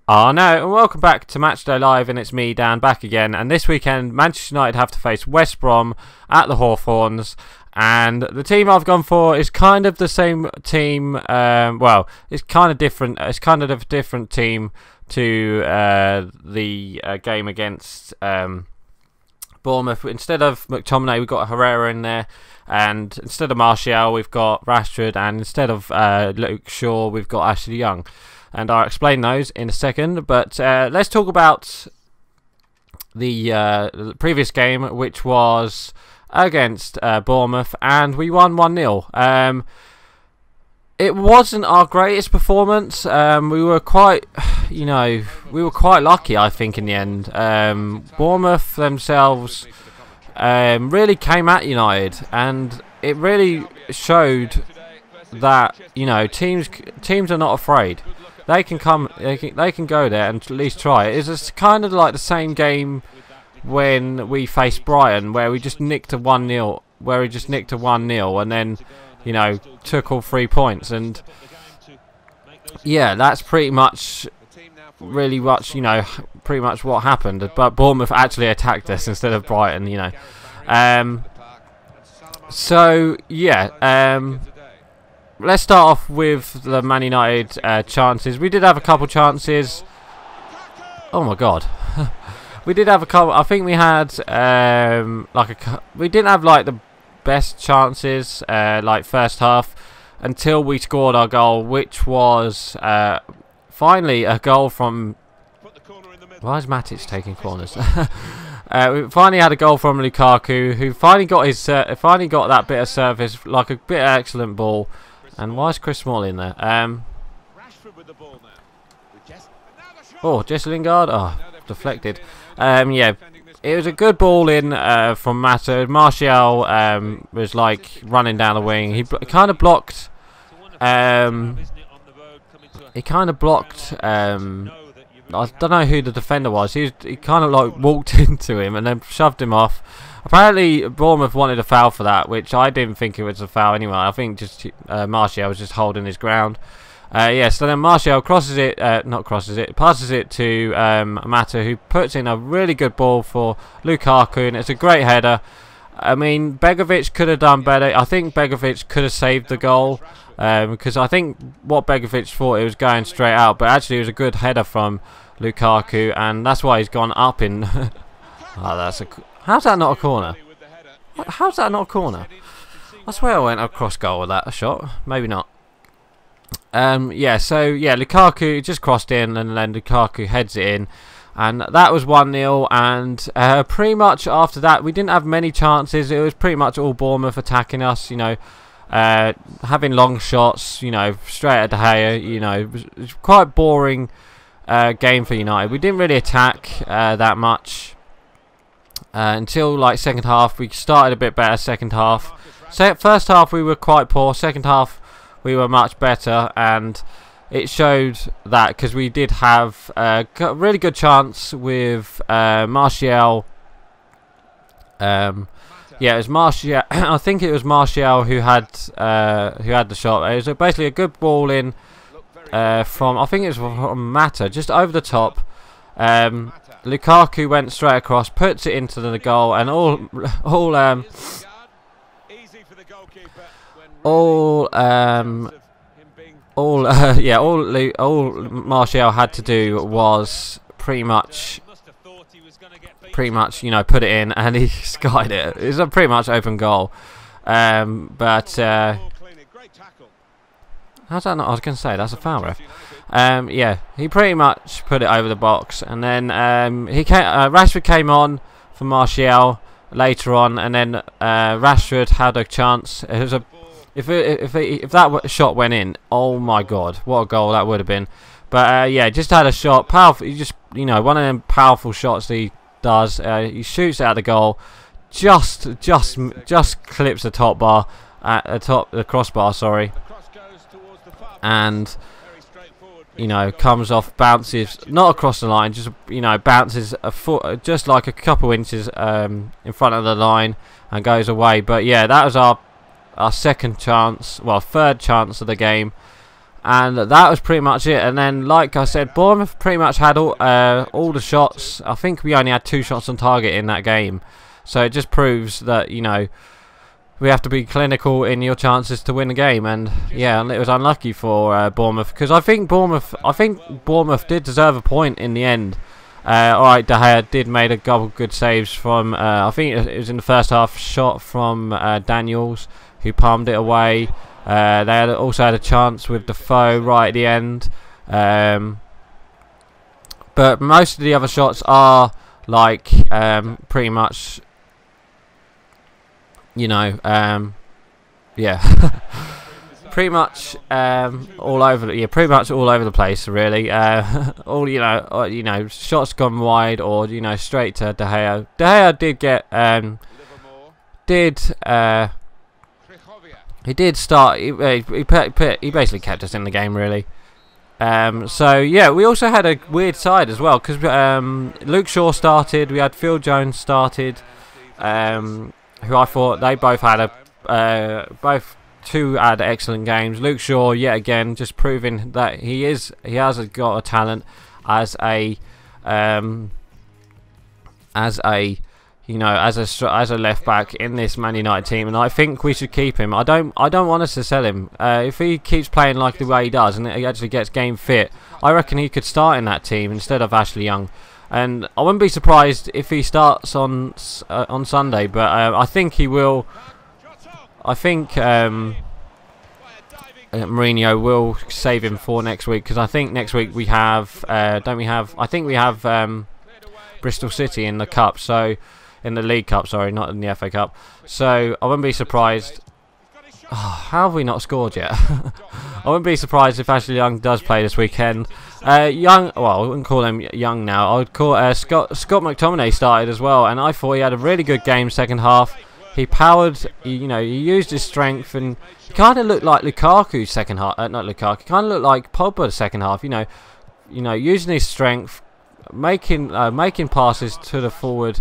Oh no, and welcome back to Matchday Live, and it's me, Dan, back again. And this weekend, Manchester United have to face West Brom at the Hawthorns. And the team I've gone for is kind of the same team. Well, it's kind of different. It's kind of a different team to the game against Bournemouth. Instead of McTominay, we've got Herrera in there. And instead of Martial, we've got Rashford. And instead of Luke Shaw, we've got Ashley Young. And I'll explain those in a second. But let's talk about the previous game, which was against Bournemouth, and we won 1-0. It wasn't our greatest performance. We were quite, we were quite lucky, I think, in the end. Bournemouth themselves really came at United, and it really showed that teams are not afraid. They can come, they can go there and at least try it. It's kind of like the same game when we faced Brighton, where we just nicked a 1-0, and then took all 3 points. And yeah, that's pretty much pretty much what happened. But Bournemouth actually attacked us instead of Brighton, so yeah, let's start off with the Man United chances. We did have a couple chances. Oh my god. We did have a couple. I think we had we didn't have like the best chances like first half until we scored our goal, which was finally a goal from. Why is Matic taking corners? We finally had a goal from Lukaku, who finally got his got that bit of service, like a bit of excellent ball. And why is Chris Small in there? Oh, Jesse Lingard. Oh, deflected. Yeah, it was a good ball in from Mata. Martial was like running down the wing. He kind of blocked. I don't know who the defender was. He kind of like walked into him and then shoved him off. Apparently, Bournemouth wanted a foul for that, which I didn't think it was a foul anyway. I think just Martial was just holding his ground. Yeah, so then Martial passes it to Mata, who puts in a really good ball for Lukaku, and it's a great header. I mean, Begovic could have done better. I think Begovic could have saved the goal, because I think what Begovic thought, it was going straight out, but actually it was a good header from Lukaku, and that's why he's gone up in. How's that not a corner? How's that not a corner? I swear I went across goal with that shot. Maybe not. Yeah, so yeah, Lukaku just crossed in, and then Lukaku heads it in, and that was 1-0. And pretty much after that, we didn't have many chances. It was pretty much all Bournemouth attacking us. Having long shots. Straight at De Gea. It was quite boring game for United. We didn't really attack that much until like second half. We started a bit better second half. First half we were quite poor. Second half we were much better, and it showed that because we did have a really good chance with Martial. Yeah, it was Martial. I think it was Martial who had the shot. It was basically a good ball in from, I think it was from Mata, just over the top. Lukaku went straight across, puts it into the goal, and all Martial had to do was pretty much put it in, and he skied it. It was a pretty much open goal. But how's that not? I was going to say that's a foul, ref. Yeah, he pretty much put it over the box, and then Rashford came on for Martial later on, and then Rashford had a chance. It was if that shot went in, oh my god, what a goal that would have been. But yeah, just had a shot, powerful. He just one of them powerful shots that he does. He shoots out the goal, just clips the top bar, the crossbar, sorry, and comes off, bounces not across the line, just bounces a foot, just like a couple inches in front of the line, and goes away. But yeah, that was our second chance, well, third chance of the game, And that was pretty much it. And then, like I said, Bournemouth pretty much had all the shots. I think we only had 2 shots on target in that game. So it just proves that, you know, we have to be clinical in your chances to win the game. And yeah, it was unlucky for Bournemouth, because I think Bournemouth did deserve a point in the end. Alright, De Gea did make a couple good saves from, I think it was in the first half, shot from Daniels, who palmed it away. They also had a chance with Defoe right at the end. But most of the other shots are like pretty much, you know, yeah, pretty much all over. Yeah, pretty much all over the place, really. All you know, shots gone wide, or you know, straight to De Gea. De Gea did get he did start. He basically kept us in the game, really. So yeah, we also had a weird side as well, because Luke Shaw started. We had Phil Jones started, who I thought they both had two had excellent games. Luke Shaw, yet again, just proving that he has got a talent as a you know, as a left back in this Man United team, and I think we should keep him. I don't want us to sell him. If he keeps playing like the way he does, and he actually gets game fit, I reckon he could start in that team instead of Ashley Young. And I wouldn't be surprised if he starts on Sunday, but I think he will. I think Mourinho will save him for next week, because I think next week we have don't we have? I think we have Bristol City in the cup, so. In the League Cup, sorry, not in the FA Cup. So I wouldn't be surprised. Oh, how have we not scored yet? I wouldn't be surprised if Ashley Young does play this weekend. Young, well, I wouldn't call him Young now. I would call Scott McTominay started as well, and I thought he had a really good game second half. He powered, you know, he used his strength, and he kind of looked like Lukaku second half. Not Lukaku, kind of looked like Pogba second half. You know, using his strength, making passes to the forward.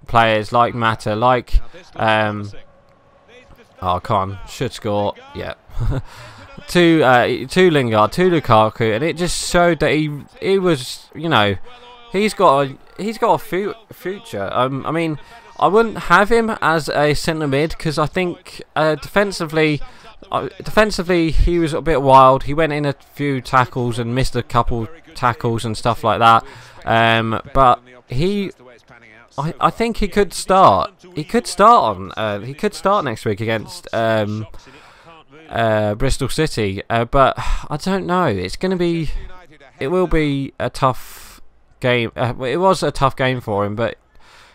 Players like Mata, like oh, Con should score, yeah. to Lingard, to Lukaku, and it just showed that he was, you know, he's got a future. I mean, I wouldn't have him as a centre mid, because I think defensively he was a bit wild. He went in a few tackles and missed a couple tackles and stuff like that. But I think he could start. He could start next week against Bristol City. But I don't know. It will be a tough game. It was a tough game for him, but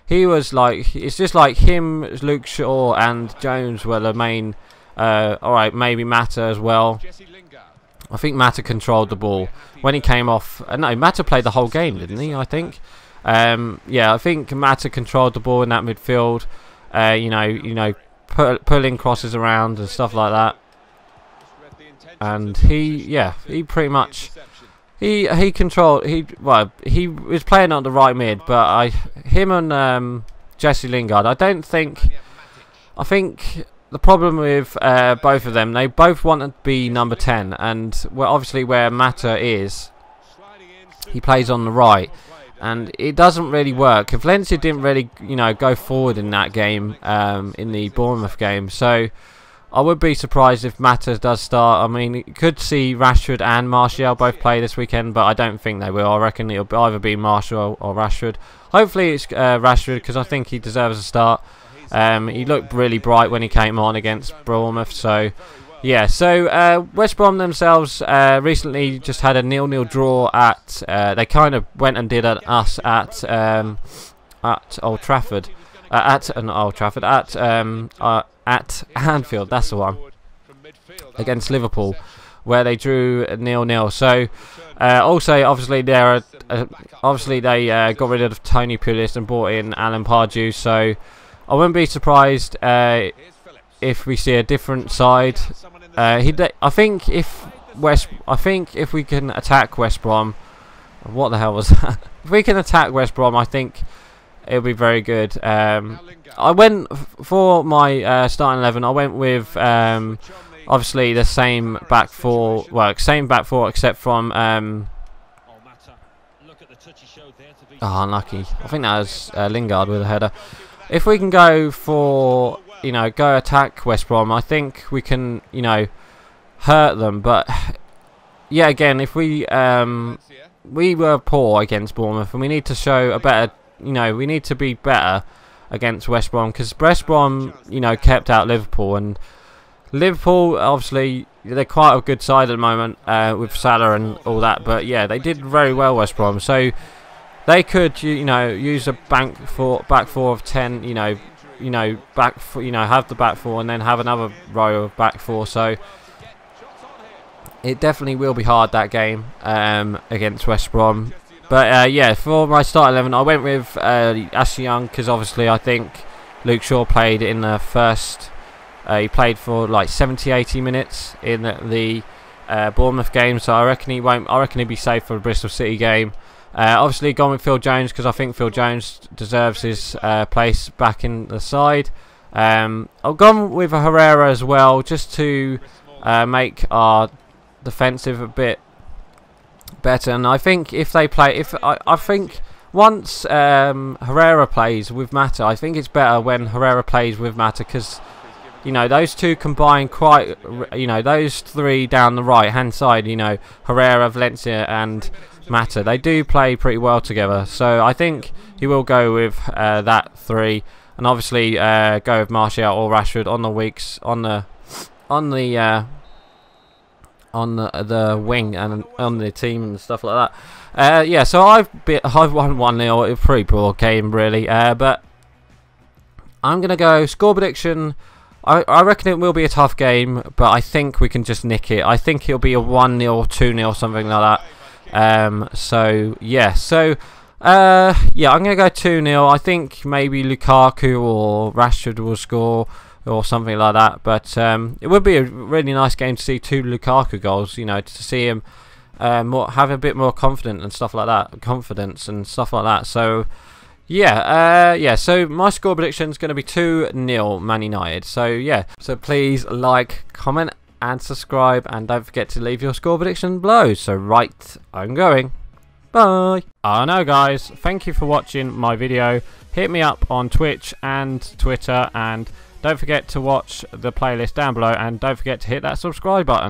he was like, it's just like him, Luke Shaw and Jones were the main. Alright, maybe Mata as well. I think Mata controlled the ball when he came off. No, Mata played the whole game, didn't he? I think. Yeah, I think Mata controlled the ball in that midfield. You know, pulling crosses around and stuff like that. And he pretty much he controlled. He was playing on the right mid, but him and Jesse Lingard. I think. The problem with both of them, they both want to be number 10, and obviously where Mata is, he plays on the right, and it doesn't really work. Valencia didn't really, you know, go forward in that game, in the Bournemouth game, so I would be surprised if Mata does start. I mean, you could see Rashford and Martial both play this weekend, but I don't think they will. I reckon it'll either be Martial or Rashford. Hopefully it's Rashford, because I think he deserves a start. He looked really bright when he came on against Bournemouth. So, yeah. So West Brom themselves recently just had a 0-0 draw at. They kind of went and did us at Old Trafford, at Anfield. That's the one, against Liverpool, where they drew 0-0. So. Also, obviously, they got rid of Tony Pulis and brought in Alan Pardew. So. I wouldn't be surprised if we see a different side. I think if we can attack West Brom, what the hell was that? If we can attack West Brom, I think it'll be very good. I went for my starting 11. I went with obviously the same back four, well, same back four except from oh, unlucky. I think that was Lingard with a header. If we can go for, you know, go attack West Brom, I think we can, you know, hurt them. But yeah, again, if we were poor against Bournemouth, and we need to show a better, you know, we need to be better against West Brom, because West Brom, you know, kept out Liverpool, and Liverpool, obviously, they're quite a good side at the moment with Salah and all that. But yeah, they did very well, West Brom. So they could, you know, use a back four of 10, you know, back four, you know, have the back four and then have another row of back four. So it definitely will be hard, that game against West Brom. But yeah, for my start 11, I went with Ashley Young, because obviously I think Luke Shaw played in the first. He played for like 70-80 minutes in the Bournemouth game, so I reckon he won't. I reckon he'll be safe for the Bristol City game. Obviously, gone with Phil Jones, because I think Phil Jones deserves his place back in the side. I've gone with a Herrera as well, just to make our defensive a bit better. And I think if they play, I think once Herrera plays with Mata, I think it's better when Herrera plays with Mata, because, you know, those two combine quite, you know, those three down the right hand side, you know, Herrera, Valencia and Mata, they do play pretty well together. So I think he will go with that three, and obviously go with Martial or Rashford on the weeks on the wing and on the team and stuff like that. Yeah, so I've won 1-0. It's a pretty poor game, really. But I'm gonna go score prediction. I reckon it will be a tough game, but I think we can just nick it. I think it'll be a 1-0, 2-0, something like that. So yeah, yeah, I'm gonna go 2-0. I think maybe Lukaku or Rashford will score or something like that. But it would be a really nice game to see 2 Lukaku goals. You know, to see him have a bit more confidence and stuff like that. So yeah, yeah. So my score prediction is going to be 2-0 Man United. So yeah, so please like, comment and subscribe, and don't forget to leave your score prediction below. So right, I'm going. Bye. I know, guys. Thank you for watching my video. Hit me up on Twitch and Twitter, and don't forget to watch the playlist down below, and don't forget to hit that subscribe button.